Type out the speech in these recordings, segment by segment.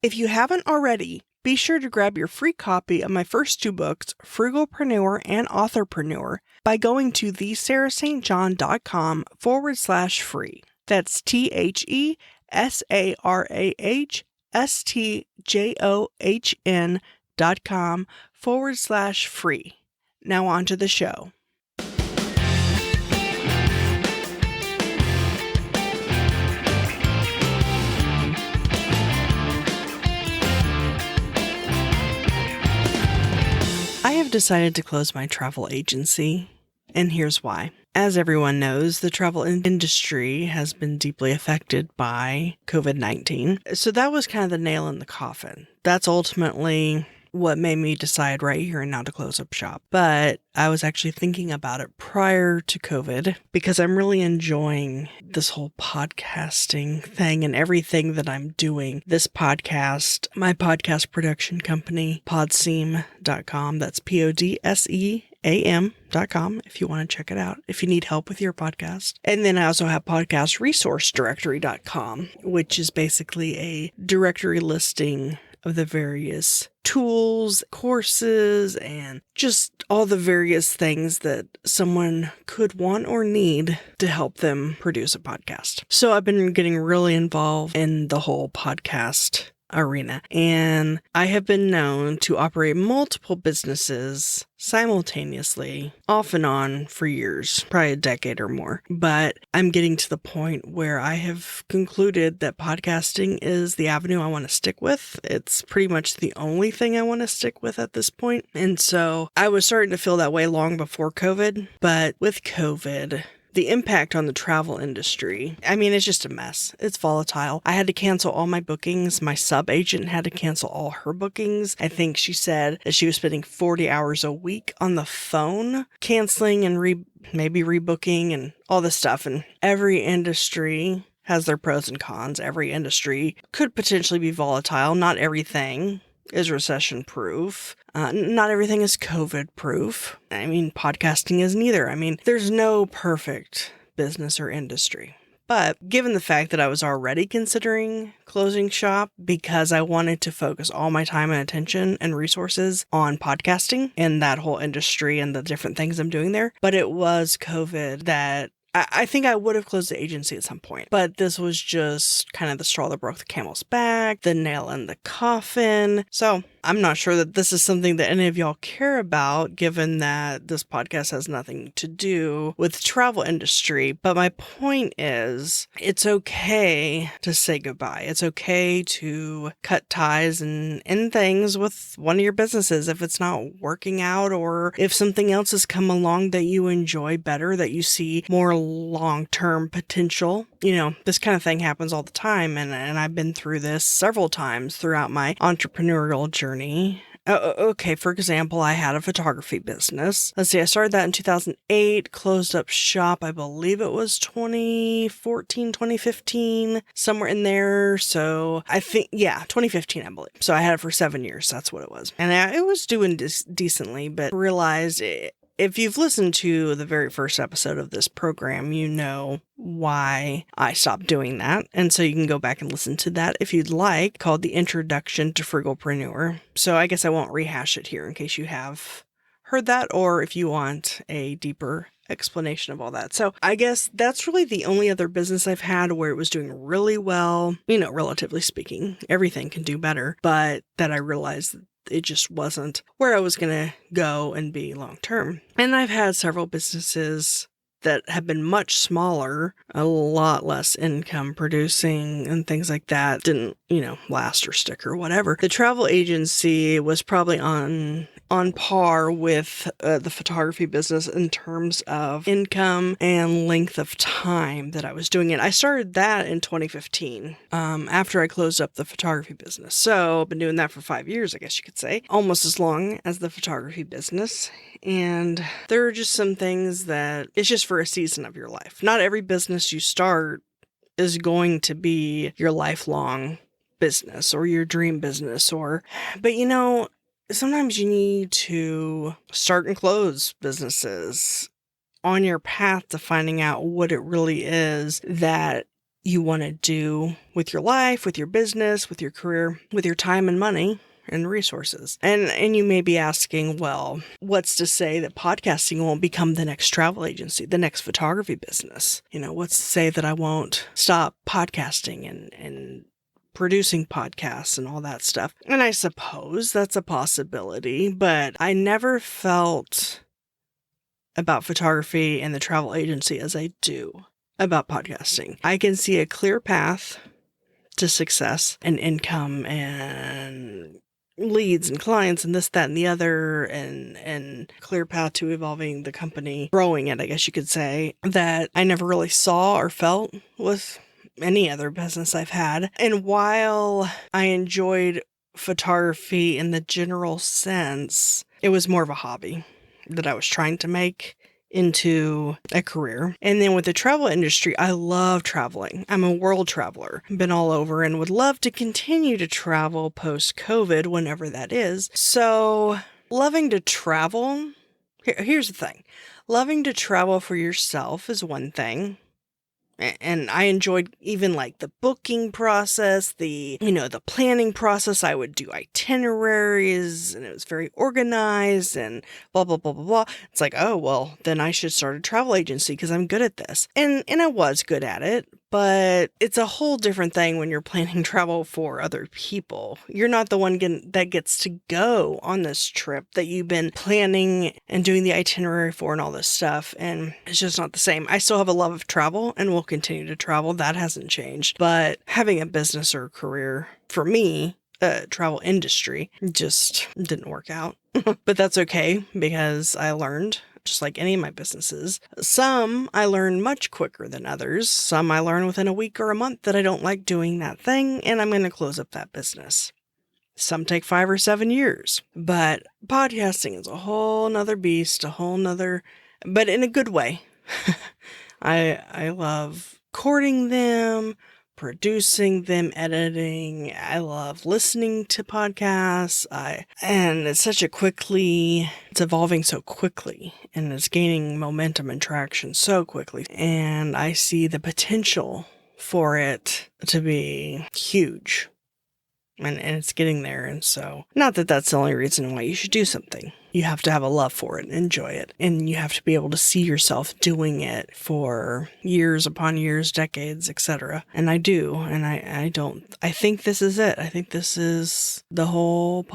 If you haven't already, be sure to grab your free copy of my first 2 books, Frugalpreneur and Authorpreneur, by going to thesarahstjohn.com/free. That's TheSarahStjohn.com/free. Now on to the show. I have decided to close my travel agency, and here's why. As everyone knows, the travel industry has been deeply affected by COVID-19. So that was kind of the nail in the coffin. That's ultimately what made me decide right here and now to close up shop. But I was actually thinking about it prior to COVID because I'm really enjoying this whole podcasting thing and everything that I'm doing. This podcast, my podcast production company, Podseam.com. That's PODSEAM.com if you want to check it out, if you need help with your podcast. And then I also have podcastresourcedirectory.com, which is basically a directory listing of the various tools, courses, and just all the various things that someone could want or need to help them produce a podcast. So I've been getting really involved in the whole podcast arena, and I have been known to operate multiple businesses simultaneously, off and on for years, probably a decade or more. But I'm getting to the point where I have concluded that podcasting is the avenue I want to stick with. It's pretty much the only thing I want to stick with at this point. And so I was starting to feel that way long before COVID, but with COVID, the impact on the travel industry, I mean, it's just a mess. It's volatile. I had to cancel all my bookings. My sub-agent had to cancel all her bookings. I think she said that she was spending 40 hours a week on the phone, canceling and maybe rebooking and all this stuff. And every industry has their pros and cons. Every industry could potentially be volatile. Not everything is recession-proof. Not everything is COVID-proof. I mean, podcasting isn't either. I mean, there's no perfect business or industry. But given the fact that I was already considering closing shop because I wanted to focus all my time and attention and resources on podcasting and that whole industry and the different things I'm doing there, but it was COVID that I think I would have closed the agency at some point, but this was just kind of the straw that broke the camel's back, the nail in the coffin. So I'm not sure that this is something that any of y'all care about, given that this podcast has nothing to do with the travel industry. But my point is, it's okay to say goodbye. It's okay to cut ties and end things with one of your businesses if it's not working out, or if something else has come along that you enjoy better, that you see more long-term potential. You know, this kind of thing happens all the time, and I've been through this several times throughout my entrepreneurial journey. Okay, for example, I had a photography business. Let's see, I started that in 2008, closed up shop, I believe it was 2014, 2015, somewhere in there. So I think, 2015, I believe. So I had it for 7 years, that's what it was. And it was doing decently, but realized if you've listened to the very first episode of this program, you know why I stopped doing that. And so you can go back and listen to that if you'd like, called The Introduction to Frugalpreneur. So I guess I won't rehash it here in case you have heard that, or if you want a deeper explanation of all that. So I guess that's really the only other business I've had where it was doing really well, you know, relatively speaking. Everything can do better, but that I realized it just wasn't where I was going to go and be long term. And I've had several businesses that have been much smaller, a lot less income producing and things like that. Didn't, last or stick or whatever. The travel agency was probably on par with the photography business in terms of income and length of time that I was doing it. I started that in 2015, after I closed up the photography business. So I've been doing that for 5 years, I guess you could say, almost as long as the photography business. And there are just some things that it's just for a season of your life. Not every business you start is going to be your lifelong business or your dream business, but sometimes you need to start and close businesses on your path to finding out what it really is that you want to do with your life, with your business, with your career, with your time and money and resources. And you may be asking, well, what's to say that podcasting won't become the next travel agency, the next photography business? What's to say that I won't stop podcasting and producing podcasts and all that stuff? And I suppose that's a possibility, but I never felt about photography and the travel agency as I do about podcasting. I can see a clear path to success and income and leads and clients and this, that, and the other, and clear path to evolving the company, growing it, I guess you could say, that I never really saw or felt with any other business I've had. And while I enjoyed photography in the general sense, it was more of a hobby that I was trying to make into a career. And then with the travel industry, I love traveling. I'm a world traveler. I've been all over and would love to continue to travel post-COVID, whenever that is. So loving to travel, here's the thing. Loving to travel for yourself is one thing. And I enjoyed even like the booking process, the planning process. I would do itineraries and it was very organized and blah, blah, blah, blah, blah. It's like, oh, well, then I should start a travel agency because I'm good at this. And I was good at it, but it's a whole different thing when you're planning travel for other people. You're not the one that gets to go on this trip that you've been planning and doing the itinerary for and all this stuff. And it's just not the same. I still have a love of travel and will continue to travel. That hasn't changed. But having a business or a career for me, travel industry, just didn't work out. But that's okay because I learned, just like any of my businesses. Some I learn much quicker than others. Some I learn within a week or a month that I don't like doing that thing, and I'm going to close up that business. Some take 5 or 7 years. But podcasting is a whole nother beast, but in a good way. I love recording them, producing them, editing. I love listening to podcasts. And it's evolving so quickly and it's gaining momentum and traction so quickly. And I see the potential for it to be huge. And it's getting there. And so, not that that's the only reason why you should do something. You have to have a love for it and enjoy it. And you have to be able to see yourself doing it for years upon years, decades, etc. And I do. And I think this is it. I think this is the whole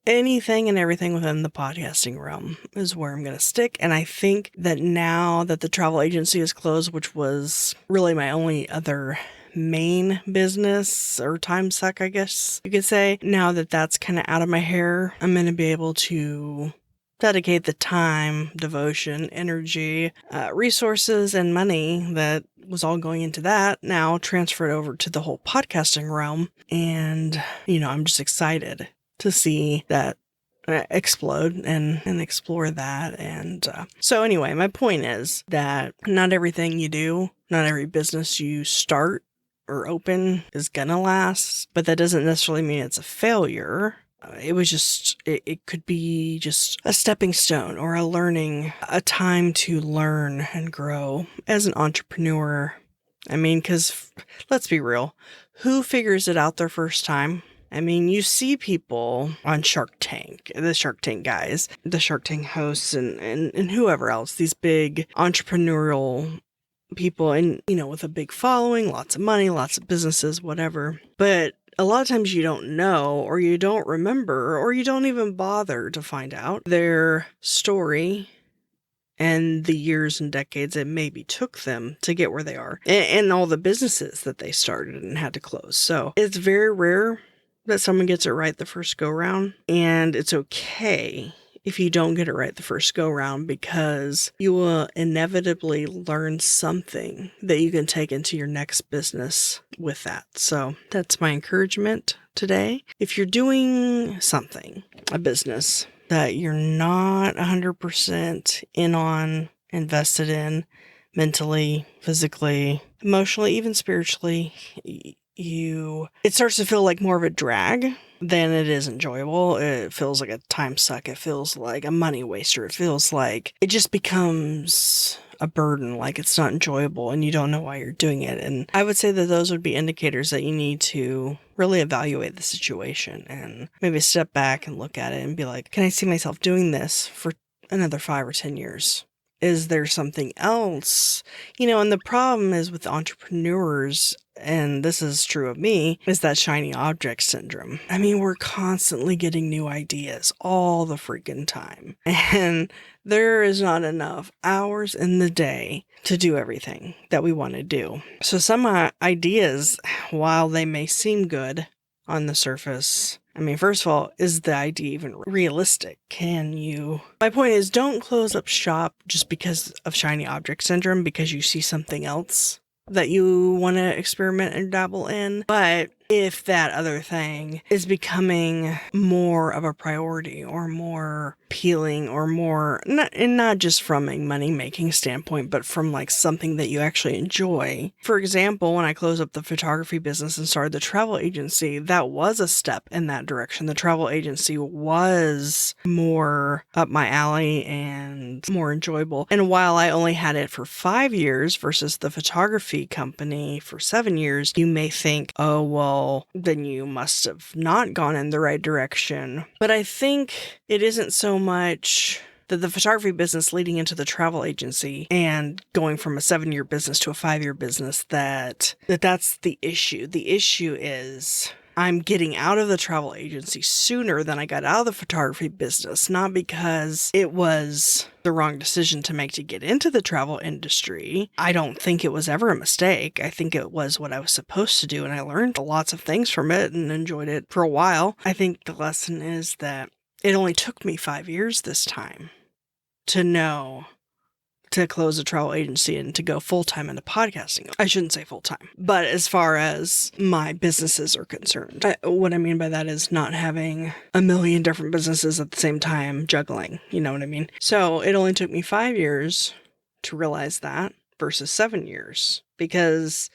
anything and everything within the podcasting realm is where I'm going to stick. And I think that now that the travel agency is closed, which was really my only other main business or time suck, I guess you could say. Now that that's kind of out of my hair, I'm going to be able to dedicate the time, devotion, energy, resources, and money that was all going into that now transferred over to the whole podcasting realm. And, I'm just excited to see that explode and explore that. And so anyway, my point is that not everything you do, not every business you start or open is gonna last, but that doesn't necessarily mean it's a failure. It could be just a stepping stone or a time to learn and grow as an entrepreneur. I mean, because let's be real, who figures it out their first time? I mean, you see people on Shark Tank, the Shark Tank guys, the Shark Tank hosts, and whoever else, these big entrepreneurial people and, with a big following, lots of money, lots of businesses, whatever. But a lot of times you don't know, or you don't remember, or you don't even bother to find out their story and the years and decades it maybe took them to get where they are, and all the businesses that they started and had to close. So it's very rare that someone gets it right the first go round, and it's okay if you don't get it right the first go round, because you will inevitably learn something that you can take into your next business with that. So that's my encouragement today. If you're doing something, a business that you're not 100% in on, invested in, mentally, physically, emotionally, even spiritually, it starts to feel like more of a drag than it is enjoyable. It feels like a time suck. It feels like a money waster. It feels like it just becomes a burden, like it's not enjoyable and you don't know why you're doing it. And I would say that those would be indicators that you need to really evaluate the situation and maybe step back and look at it and be like, can I see myself doing this for another 5 or 10 years? Is there something else? And the problem is with entrepreneurs, and this is true of me, is that shiny object syndrome. I mean, we're constantly getting new ideas all the freaking time. And there is not enough hours in the day to do everything that we want to do. So some ideas, while they may seem good on the surface, I mean, first of all, is the idea even realistic? My point is, don't close up shop just because of shiny object syndrome, because you see something else that you want to experiment and dabble in. But if that other thing is becoming more of a priority or more appealing or more, not just from a money-making standpoint, but from like something that you actually enjoy. For example, when I closed up the photography business and started the travel agency, that was a step in that direction. The travel agency was more up my alley and more enjoyable. And while I only had it for 5 years versus the photography company for 7 years, you may think, oh, well, then you must have not gone in the right direction. But I think it isn't so much that the photography business leading into the travel agency and going from a 7-year business to a 5-year business that's the issue. The issue is I'm getting out of the travel agency sooner than I got out of the photography business, not because it was the wrong decision to make to get into the travel industry. I don't think it was ever a mistake. I think it was what I was supposed to do, and I learned lots of things from it and enjoyed it for a while. I think the lesson is that it only took me 5 years this time to close a travel agency and to go full-time into podcasting. I shouldn't say full-time, but as far as my businesses are concerned, what I mean by that is not having a million different businesses at the same time juggling, you know what I mean? So it only took me 5 years to realize that versus 7 years, because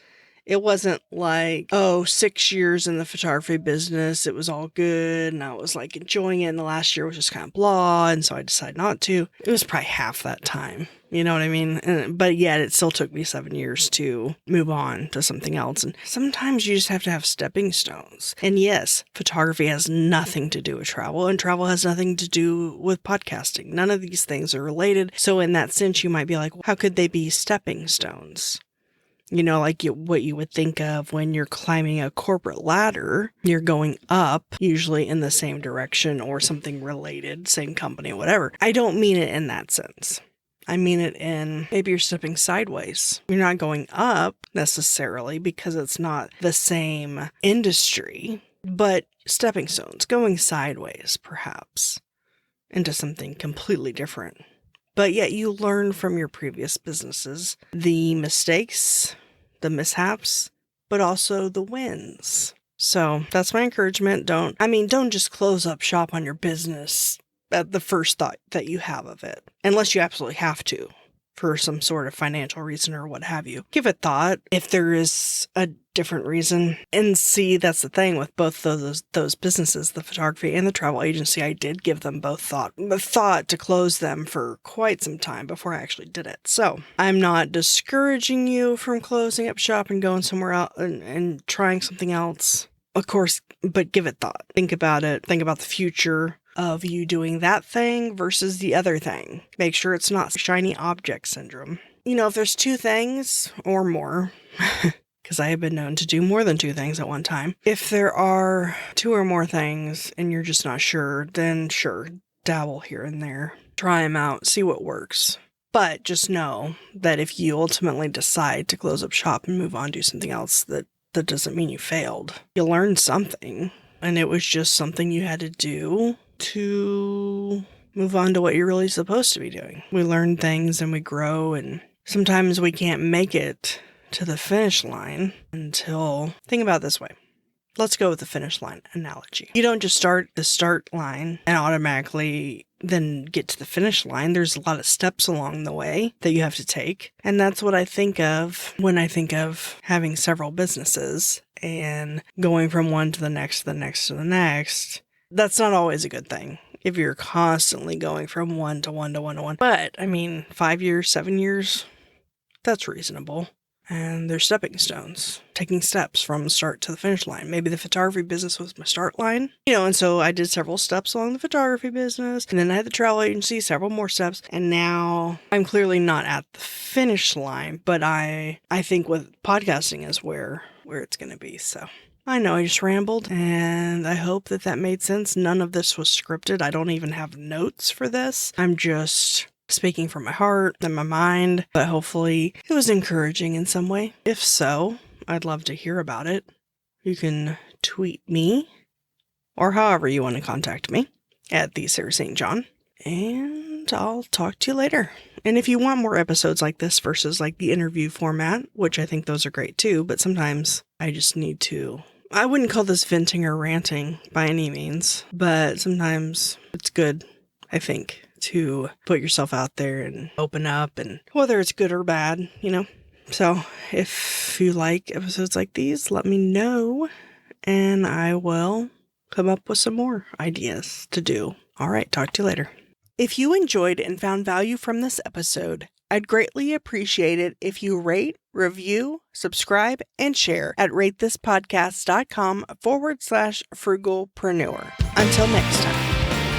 it wasn't like, 6 years in the photography business, it was all good, and I was like enjoying it, and the last year was just kind of blah, and so I decided not to. It was probably half that time. You know what I mean? But yet it still took me 7 years to move on to something else. And sometimes you just have to have stepping stones. And yes, photography has nothing to do with travel, and travel has nothing to do with podcasting. None of these things are related. So in that sense, you might be like, how could they be stepping stones? Like what you would think of when you're climbing a corporate ladder, you're going up, usually in the same direction or something related, same company, whatever. I don't mean it in that sense. I mean it in maybe you're stepping sideways. You're not going up necessarily because it's not the same industry, but stepping stones, going sideways perhaps into something completely different. But yet you learn from your previous businesses, the mistakes, the mishaps, but also the wins. So that's my encouragement. Don't just close up shop on your business at the first thought that you have of it, unless you absolutely have to for some sort of financial reason or what have you. Give it thought if there is a different reason. And see, that's the thing with both those businesses, the photography and the travel agency. I did give them both thought to close them for quite some time before I actually did it. So I'm not discouraging you from closing up shop and going somewhere else and trying something else, of course, but give it thought. Think about it. Think about the future of you doing that thing versus the other thing. Make sure it's not shiny object syndrome. If there's 2 things or more, because I have been known to do more than 2 things at one time. If there are 2 or more things and you're just not sure, then sure, dabble here and there. Try them out, see what works. But just know that if you ultimately decide to close up shop and move on, do something else, that doesn't mean you failed. You learned something, and it was just something you had to do to move on to what you're really supposed to be doing. We learn things and we grow, and sometimes we can't make it to the finish line until... Think about it this way. Let's go with the finish line analogy. You don't just start the start line and automatically then get to the finish line. There's a lot of steps along the way that you have to take. And that's what I think of when I think of having several businesses and going from one to the next, to the next, to the next. That's not always a good thing if you're constantly going from one to one to one to one. But, 5 years, 7 years, that's reasonable. And they're stepping stones, taking steps from start to the finish line. Maybe the photography business was my start line, and so I did several steps along the photography business, and then I had the travel agency, several more steps, and now I'm clearly not at the finish line, but I think with podcasting is where it's going to be. So I know I just rambled, and I hope that made sense. None of this was scripted. I don't even have notes for this. I'm just speaking from my heart and my mind, but hopefully it was encouraging in some way. If so, I'd love to hear about it. You can tweet me, or however you want to contact me, at the Sarah St. John, and I'll talk to you later. And if you want more episodes like this versus like the interview format, which I think those are great too, but sometimes I just need to, I wouldn't call this venting or ranting by any means, but sometimes it's good, I think, to put yourself out there and open up, and whether it's good or bad, So if you like episodes like these, let me know, and I will come up with some more ideas to do. All right, talk to you later. If you enjoyed and found value from this episode, I'd greatly appreciate it if you rate, review, subscribe, and share at ratethispodcast.com/frugalpreneur. Until next time.